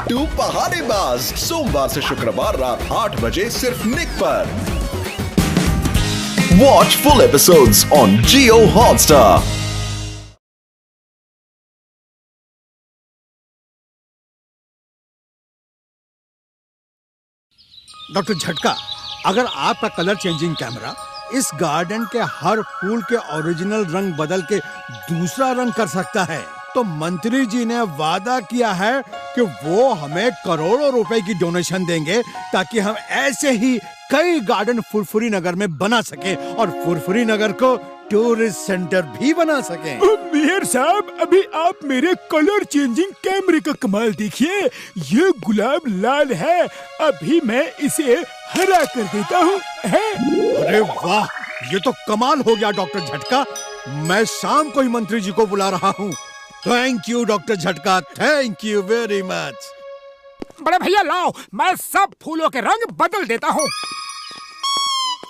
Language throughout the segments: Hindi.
टू पहाड़ीबाज सोमवार से शुक्रवार रात 8 बजे सिर्फ निक पर। Watch full episodes on Jio Hotstar. Doctor झटका, अगर आपका कलर चेंजिंग कैमरा इस गार्डन के हर फूल के ओरिजिनल रंग बदल के दूसरा रंग कर सकता है, तो मंत्री जी ने वादा किया है कि वो हमें करोड़ों रुपए की डोनेशन देंगे ताकि हम ऐसे ही कई गार्डन फुरफुरी नगर में बना सके और फुरफुरी नगर को टूरिस्ट सेंटर भी बना सके। मेयर साहब, अभी आप मेरे कलर चेंजिंग कैमरे का कमाल देखिए। ये गुलाब लाल है, अभी मैं इसे हरा कर देता हूँ। अरे वाह, ये तो कमाल हो गया डॉक्टर झटका। मैं शाम को ही मंत्री जी को बुला रहा हूँ। थैंक यू डॉक्टर झटका, थैंक यू वेरी मच। बड़े भैया लाओ, मैं सब फूलों के रंग बदल देता हूँ।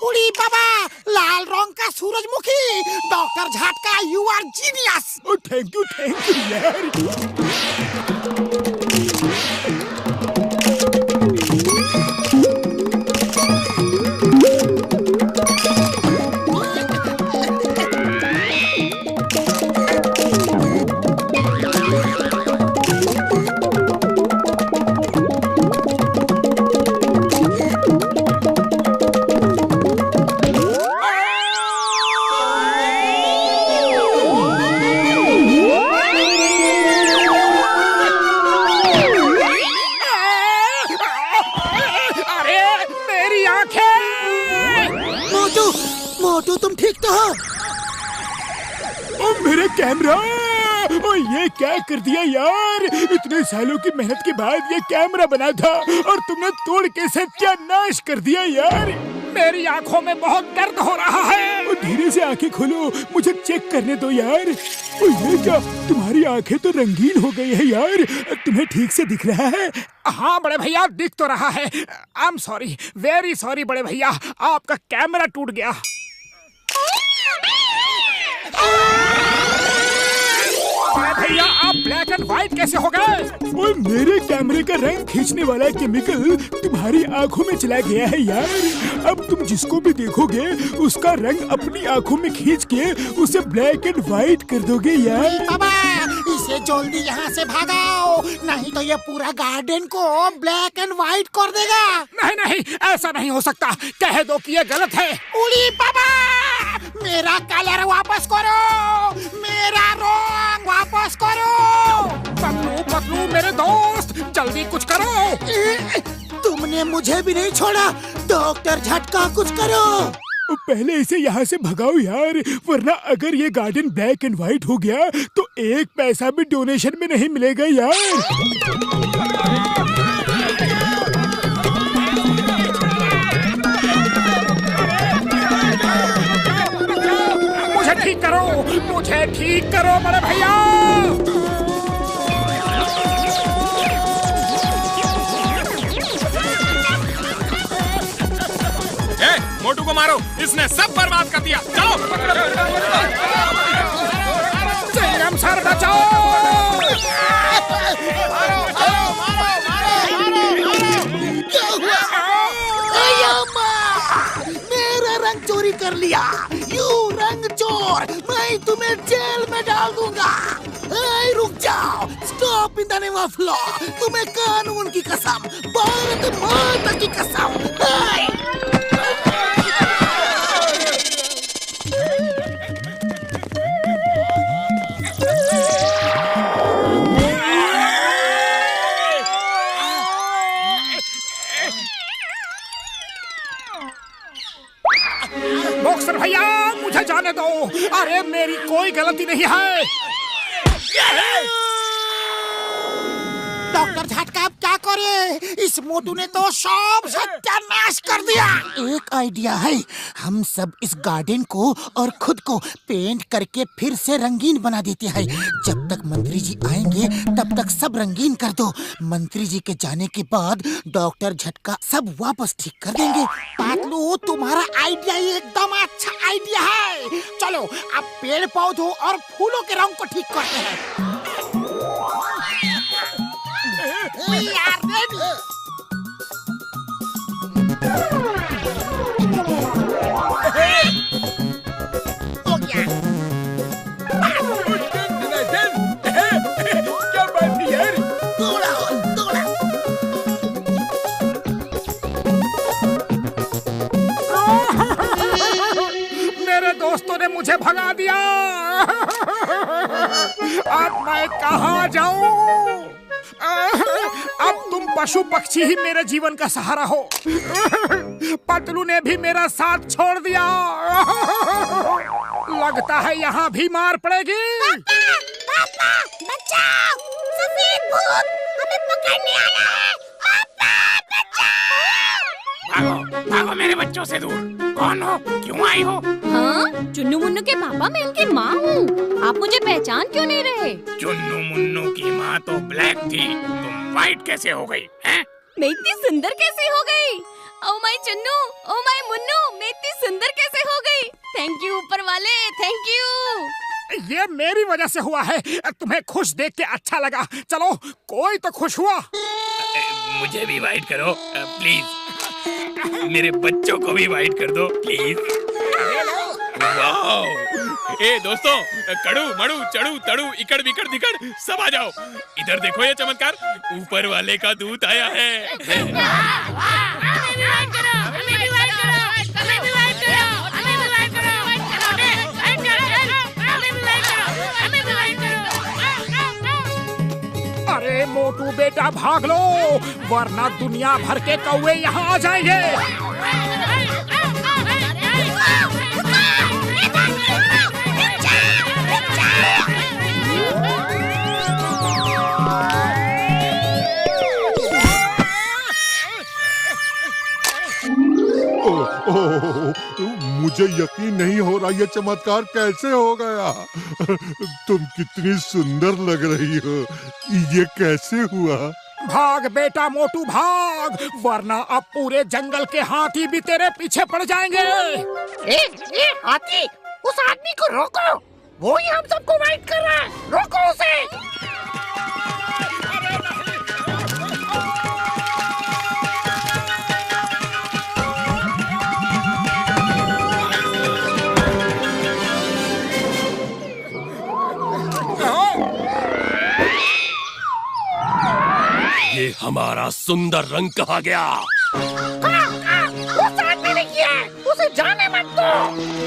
उड़ी बाबा, लाल रंग का सूरजमुखी। Doctor Jhatka, you are genius. Thank you यार। मोटू, तुम ठीक तो हो? मेरा कैमरा, ये क्या कर दिया यार। इतने सालों की मेहनत के बाद ये कैमरा बना था और तुमने तोड़ के सत्यानाश कर दिया यार। मेरी आंखों में बहुत दर्द हो रहा है। धीरे से आंखें खोलो, मुझे चेक करने दो यार। ये क्या, तुम्हारी आंखें तो रंगीन हो गई है यार। तुम्हें ठीक से दिख रहा है? हाँ बड़े भैया, दिख तो रहा है। I am sorry, very sorry बड़े भैया, आपका कैमरा टूट गया। भैया, आप ब्लैक एंड व्हाइट कैसे हो गए? वो मेरे कैमरे का रंग खींचने वाला केमिकल तुम्हारी आंखों में चला गया है यार। अब तुम जिसको भी देखोगे उसका रंग अपनी आंखों में खींच के उसे ब्लैक एंड व्हाइट कर दोगे यार। बाबा, इसे जल्दी यहाँ से भागाओ, नहीं तो ये पूरा गार्डन को ब्लैक एंड व्हाइट कर देगा। नहीं नहीं, ऐसा नहीं हो सकता। कह दो कि ये गलत है। उड़ी बाबा, मेरा कलर वापस करो, मेरा रंग वापस करो। पतलू पतलू मेरे दोस्त, जल्दी कुछ करो। तुमने मुझे भी नहीं छोड़ा। डॉक्टर झटका, कुछ करो। पहले इसे यहाँ से भगाओ यार, वरना अगर ये गार्डन ब्लैक एंड व्हाइट हो गया तो 1 पैसा भी डोनेशन में नहीं मिलेगा यार। मुझे ठीक करो, मुझे ठीक करो बड़े भैया। मोटू को मारो, इसने सब बर्बाद कर दिया। जाओ। संगम सर बचाओ। क्या हुआ? मेरा रंग चोरी कर लिया। यू रंग चोर, मैं तुम्हें जेल में डाल दूंगा। रुक जाओ, stop in the name of law. तुम्हें कानून की कसम, भारत माता की कसम। बॉक्सर भैया, मुझे जाने दो। अरे मेरी कोई गलती नहीं है। डॉक्टर झटका, अब क्या करे? इस मोटू ने तो सब सत्यानाश कर दिया। एक आइडिया है, हम सब इस गार्डन को और खुद को पेंट करके फिर से रंगीन बना देते हैं। जब तक मंत्री जी आएंगे तब तक सब रंगीन कर दो। मंत्री जी के जाने के बाद डॉक्टर झटका सब वापस ठीक कर देंगे। पातलू, तुम्हारा आइडिया एकदम अच्छा आइडिया है। चलो अब पेड़ पौधों और फूलों के रंग को ठीक करते हैं। यार। हो गया। क्या बात है यार। दौड़ा दौड़ा। मेरे दोस्तों ने मुझे भगा दिया। अब मैं कहाँ जाऊं? अब तुम पशु पक्षी ही मेरे जीवन का सहारा हो। पतलू ने भी मेरा साथ छोड़ दिया। लगता है यहाँ भी मार पड़ेगी। पापा, बचाओ! सफेद भूत हमें पकड़ने आ रहा है। पापा, बचाओ! भागो भागो मेरे बच्चों से दूर। कौन हो, क्यों आई हो? हाँ, चुन्नू मुन्नू के पापा, मैं उनकी माँ हूँ। आप मुझे पहचान क्यों नहीं रहे? चुन्नू मुन्नू की माँ तो ब्लैक थी, तुम व्हाइट कैसे हो गई हैं? मैं इतनी सुंदर कैसे हो गई? Oh my Chunnu, oh my Munnu, मैं इतनी सुंदर कैसे हो गई? थैंक यू ऊपर वाले, थैंक यू। ये मेरी वजह से हुआ है। तुम्हें खुश देख के अच्छा लगा। चलो, कोई तो खुश हुआ। मुझे भी व्हाइट करो प्लीज। मेरे बच्चों को भी व्हाइट कर दो प्लीज। वाओ! ए दोस्तों, कड़ू मड़ू चड़ू तड़ू इकड़ बिकड़ दिकड़ सब आ जाओ। इधर देखो ये चमत्कार, ऊपर वाले का दूत आया है। अरे मोटू बेटा भाग लो, वरना दुनिया भर के कौवे यहाँ आ जाएंगे। मुझे यकीन नहीं हो रहा ये चमत्कार कैसे हो गया। तुम कितनी सुंदर लग रही हो, ये कैसे हुआ? भाग बेटा मोटू भाग, वरना अब पूरे जंगल के हाथी भी तेरे पीछे पड़ जाएंगे। ए हाथी, उस आदमी को रोको, वो ही हम सबको वाइट कर रहा है। रोको उसे। ये हमारा सुंदर रंग कहाँ गया? उस आदमी ने किया है, उसे जाने मत दो।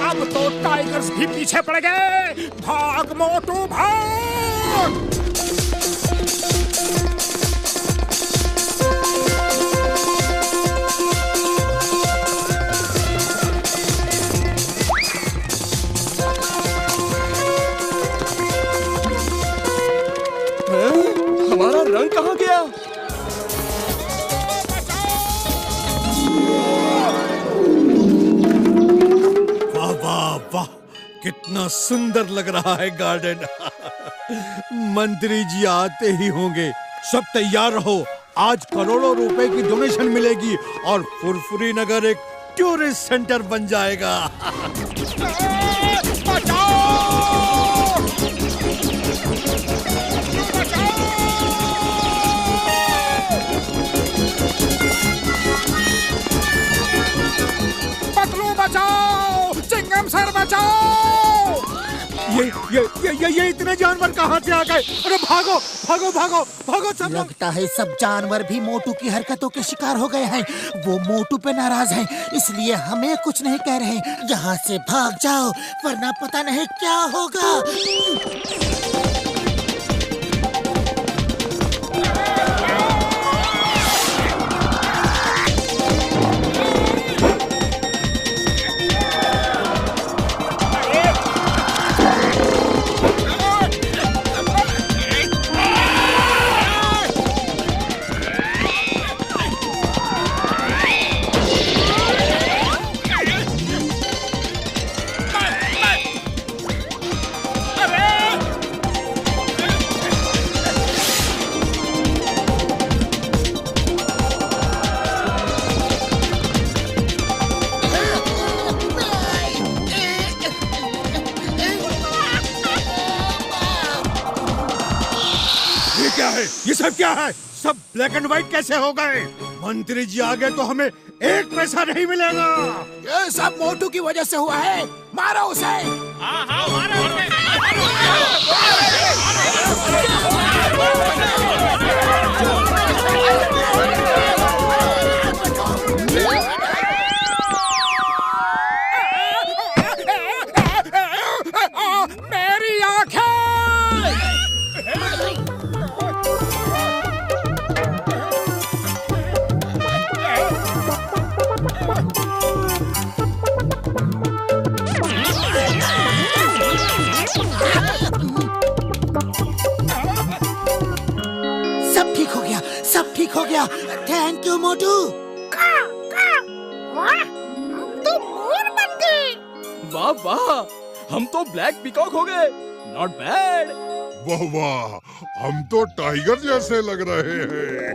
अब तो टाइगर्स भी पीछे पड़ गए। भाग मोटू भाग। हमारा रंग कहाँ गया? वाह वाह वाह, कितना सुंदर लग रहा है गार्डन। मंत्री जी आते ही होंगे। सब तैयार रहो, आज करोड़ों रुपए की डोनेशन मिलेगी और फुरफुरी नगर एक टूरिस्ट सेंटर बन जाएगा। पतलू बचाओ, चिंगम सर बचाओ। ये इतने जानवर कहाँ से आ गए? अरे भागो भागो भागो भागो सब लोग। लगता है सब जानवर भी मोटू की हरकतों के शिकार हो गए हैं। वो मोटू पे नाराज हैं, इसलिए हमें कुछ नहीं कह रहे। यहाँ से भाग जाओ, वरना पता नहीं क्या होगा। ये सब क्या है? सब ब्लैक एंड व्हाइट कैसे हो गए? मंत्री जी आ गए तो हमें एक पैसा नहीं मिलेगा। ये सब मोटू की वजह से हुआ है। मारो उसे। हाँ हाँ मारो उसे। मेरी आंखें। सब ठीक हो गया, सब ठीक हो गया। थैंक यू मोटू। तुम मोर बन गए। वाह वाह, हम तो ब्लैक पीकॉक हो गए। Not bad. वाह वाह, हम तो टाइगर जैसे लग रहे हैं।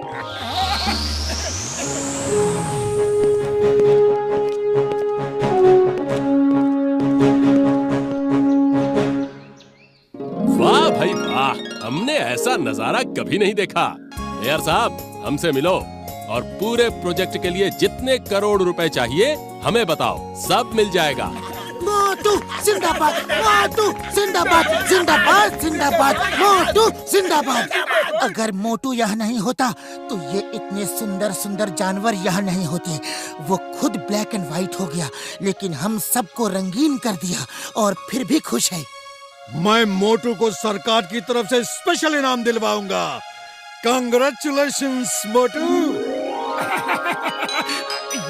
वाह भाई वाह, हमने ऐसा नजारा कभी नहीं देखा। मेयर साहब, हमसे मिलो और पूरे प्रोजेक्ट के लिए जितने करोड़ रुपए चाहिए हमें बताओ, सब मिल जाएगा। मोटू जिंदाबाद, मोटू जिंदाबाद, जिंदाबाद जिंदाबाद, मोटू जिंदाबाद। अगर मोटू यहाँ नहीं होता तो ये इतने सुंदर सुंदर जानवर यहाँ नहीं होते। वो खुद ब्लैक एंड व्हाइट हो गया, लेकिन हम सबको रंगीन कर दिया और फिर भी खुश है। मैं मोटू को सरकार की तरफ से स्पेशल इनाम दिलवाऊंगा। कांग्रेचुलेशंस मोटू।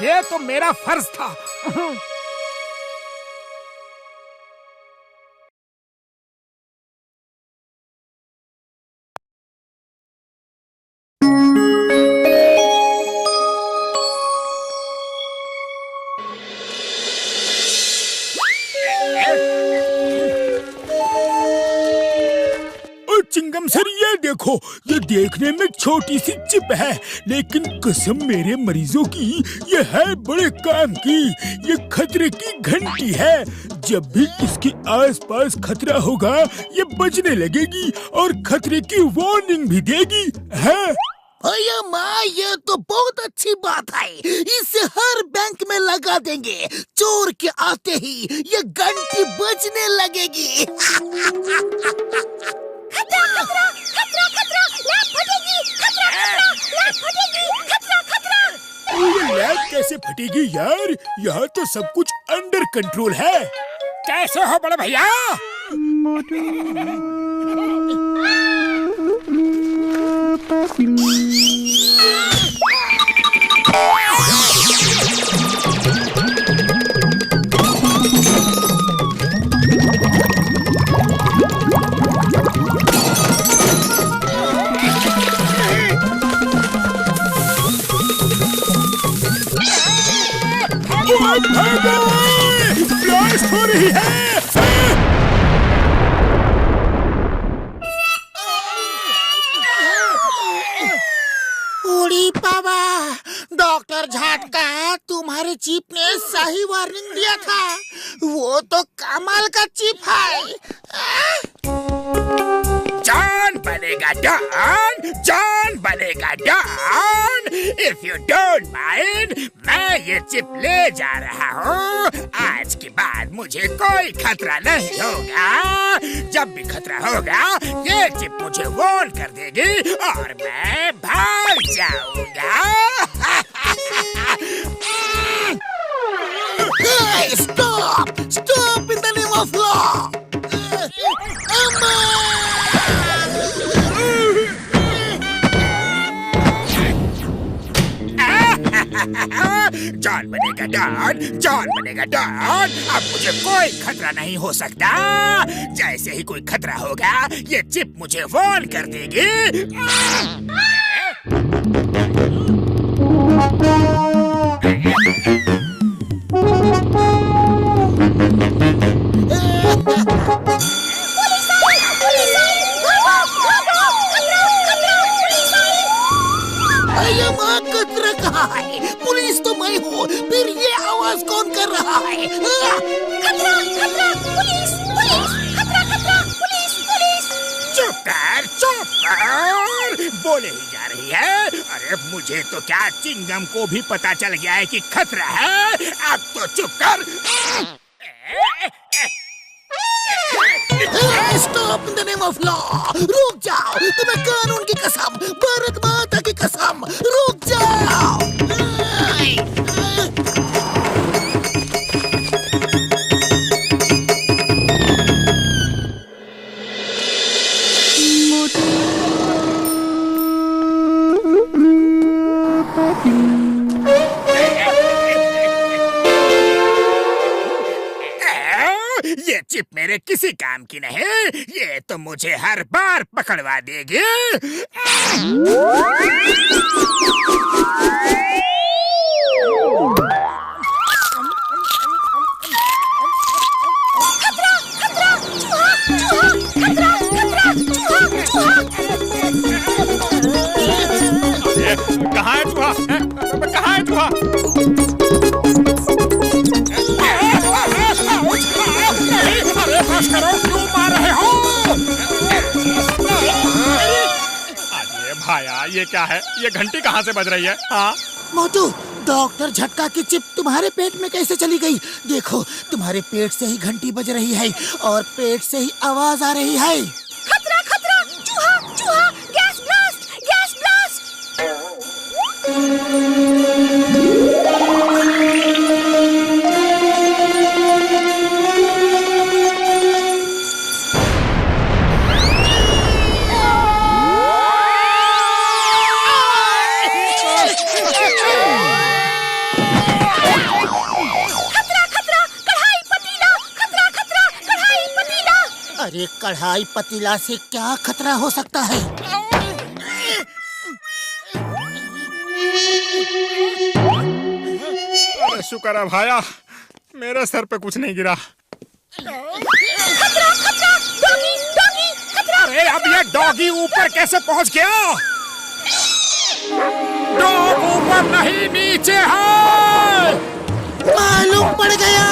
ये तो मेरा फर्ज था। चिंगम सर, ये देखो, ये देखने में छोटी सी चिप है, लेकिन कसम मेरे मरीजों की ये है बड़े काम की। ये खतरे की घंटी है। जब भी इसके आसपास खतरा होगा ये बजने लगेगी और खतरे की वार्निंग भी देगी है। भैया माँ, ये तो बहुत अच्छी बात है। इसे हर बैंक में लगा देंगे। चोर के आते ही ये घंटी बजने लगेगी। खतरा खतरा खतरा खतरा, लैब फटेगी। खतरा खतरा, लैब फटेगी। खतरा खतरा। ये लैब कैसे फटेगी यार? यहाँ तो सब कुछ अंडर कंट्रोल है। कैसे हो बड़े भैया? ब्लास्ट हो रही है। उड़ी बाबा, डॉक्टर झटका, तुम्हारे चिप ने सही वार्निंग दिया था। वो तो कमाल का चिप है। जॉन बनेगा डॉन, जॉन बनेगा Don. If you don't mind, मैं ये चिप ले जा रहा हूँ। आज के बाद मुझे कोई खतरा नहीं होगा। जब भी खतरा होगा ये चिप मुझे वार्न कर देगी और मैं भाग जाऊंगा। Stop, stop in the name of law. John बनेगा डॉन, जॉन बनेगा डॉन। अब मुझे कोई खतरा नहीं हो सकता। जैसे ही कोई खतरा होगा ये चिप मुझे वार्न कर देगी। खतरा कहाँ है? पुलिस तो मैं हूँ, फिर ये आवाज कौन कर रहा है? खतरा खतरा, पुलिस पुलिस, खतरा खतरा, पुलिस पुलिस। चुप कर, चुप। चुप बोले ही जा रही है। अरे मुझे तो क्या चिंगम को भी पता चल गया है कि खतरा है। अब तो चुप कर। Stop in the name of law. रुक जाओ, तुम्हें कानून की कसम, भारत माता की कसम, रुक जाओ। ये चिप मेरे किसी काम की नहीं। ये तो मुझे हर बार पकड़वा देगी। कहाँ है चूहा? कहाँ है चूहा? बस करो, क्यों मार रहे हो? अरे भाया, ये क्या है? ये घंटी कहाँ से बज रही है? हाँ मोटू, डॉक्टर झटका की चिप तुम्हारे पेट में कैसे चली गई? देखो, तुम्हारे पेट से ही घंटी बज रही है और पेट से ही आवाज आ रही है। खतरा खतरा, चूहा चूहा, गैस ब्लास्ट, गैस ब्लास्ट। अरे कढ़ाई पतीला से क्या खतरा हो सकता है? अरे शुक्र है भाया, मेरे सर पे कुछ नहीं गिरा। खतरा खतरा, डॉगी डॉगी, खतरा। अरे अब ये डॉगी ऊपर कैसे पहुंच गया? डॉग ऊपर नहीं, नीचे है। मालूम पड़ गया।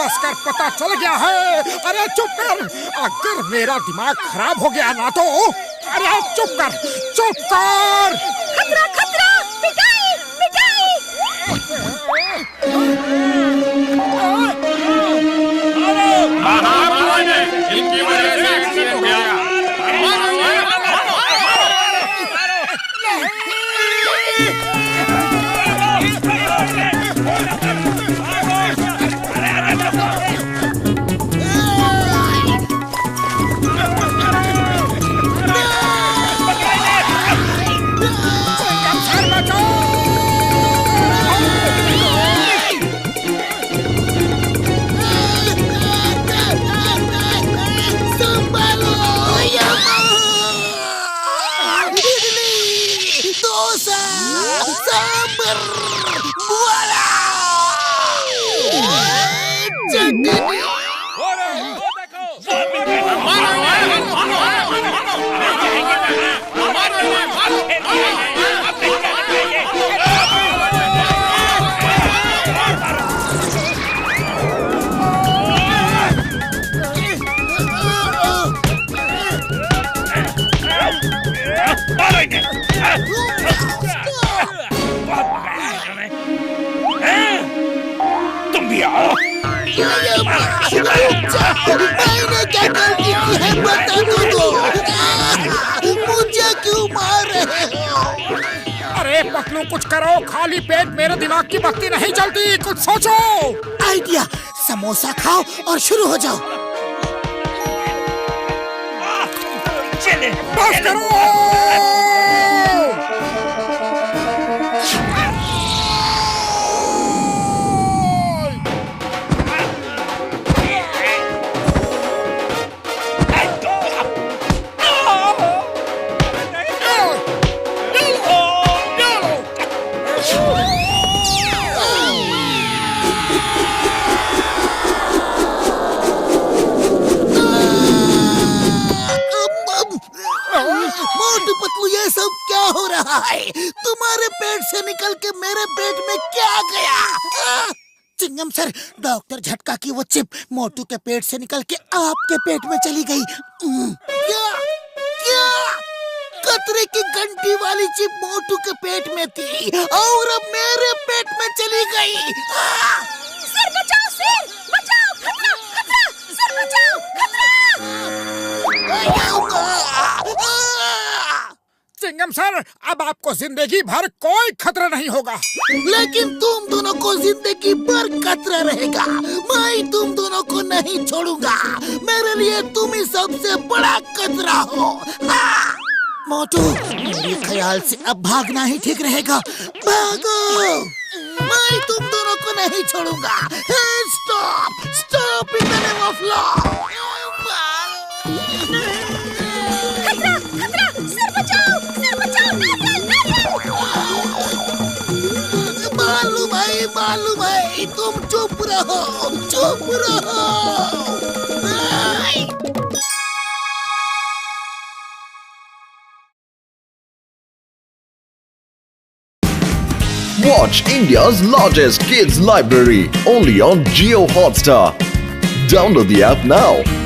बसकर पता चल गया है। अरे चुप कर, अगर मेरा दिमाग खराब हो गया ना तो। अरे चुप कर, चुप कर। खतरा खतरा, पिटाई पिटाई। इनकी वजह से एक्सीडेंट हो गया। तुम भी आओ। मैंने क्या गलती की है बता दो। पतलू कुछ करो, खाली पेट मेरे दिमाग की बत्ती नहीं जलती, कुछ सोचो। आइडिया, समोसा खाओ और शुरू हो जाओ। बस करो। मोटू पतलू, ये सब क्या हो रहा है? तुम्हारे पेट से निकल के मेरे पेट में क्या गया? चिंगम सर, डॉक्टर झटका की वो चिप मोटू के पेट से निकल के आपके पेट में चली गई। क्या क्या? कतरे की घंटी वाली चिप मोटू के पेट में थी और अब मेरे पेट में चली गई। सर बचाओ, सर बचाओ, खतरा खतरा, सर बचाओ, खतरा। चिंगम सर, अब आपको जिंदगी भर कोई खतरा नहीं होगा। लेकिन तुम दोनों को जिंदगी भर खतरा रहेगा। मैं तुम दोनों को नहीं छोड़ूंगा। मेरे लिए तुम ही सबसे बड़ा खतरा हो। मोटू, मेरे ख्याल से अब भागना ही ठीक रहेगा। भागो, मैं तुम दोनों को नहीं छोड़ूंगा। Stop, stop in the name of law. खतरा खतरा, सर बचाओ, सर बचाओ, मालूम है, तुम चुप रहो, चुप रहो। Watch India's largest kids library only on Jio Hotstar. Download the app now.